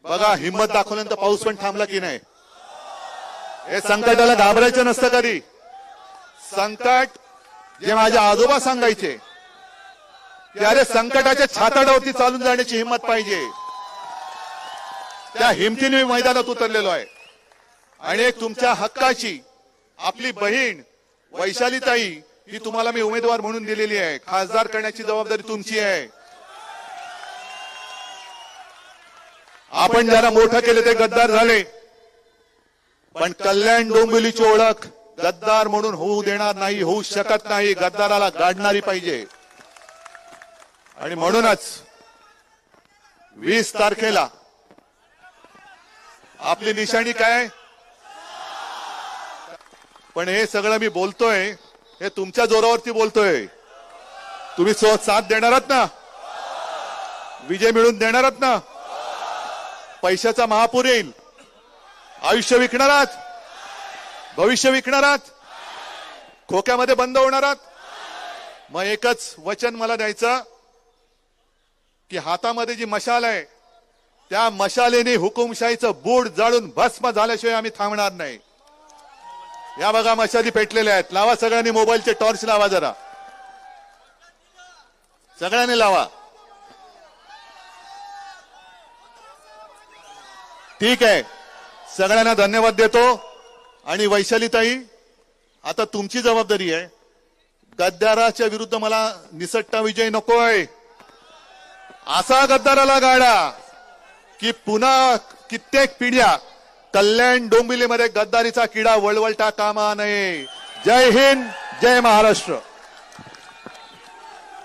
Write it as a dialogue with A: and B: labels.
A: बघा हिम्मत दाखवल्यानंतर पाऊस पण थांबला की नाही. हे संकटाला घाबरायचं नसतं कधी. संकट जे माझे आजोबा सांगायचे की अरे संकटाच्या छाताडावरती चालून जाण्याची हिंमत पाहिजे. त्या हिमतीने मी मैदानात उतरलेलो आहे. आणि एक तुमच्या हक्काची आपली बहीण वैशालीताई ही तुम्हाला मी उमेदवार म्हणून दिलेली आहे. खासदार करण्याची जबाबदारी तुमची आहे. आपण जरा मोठं केले ते गद्दार झाले, पण कल्याण डोंबिवलीची ओळख गद्दार म्हणून होऊ देणार नाही, होऊ शकत नाही. गद्दाराला गाडणारी पाहिजे. आणि म्हणूनच 20 तारखेला आपली निशाणी काय. पण हे सगळं मी बोलतोय हे तुमच्या जोरावरती बोलतोय. तुम्ही साथ देणार आहात ना, विजय मिळून देणार आहात ना. पैशाचा महापूर येईल, आयुष्य विकणार आहात, भविष्य विकणार आहात, खोक्यामध्ये बंद होणार आहात. मग एकच वचन मला द्यायचं की हातामध्ये जी मशाल आहे त्या मशालेने हुकुमशाहीचं बूड जाळून भस्म झाल्याशिवाय आम्ही थांबणार नाही. या बघा मशाली पेटलेल्या आहेत. लावा सगळ्यांनी मोबाईलचे टॉर्च लावा, जरा सगळ्यांनी लावा. ठीक आहे, सगळ्यांना धन्यवाद देतो. आणि वैशालीताई आता तुमची जबाबदारी आहे. गद्दाराच्या विरुद्ध मला निसट्टा विजय नकोय. असा गद्दाराला गाडा की पुन्हा कित्येक पिढ्या कल्याण डोंबिवलीमध्ये गद्दारीचा किडा वळवळता कामा नये. जय हिंद, जय महाराष्ट्र.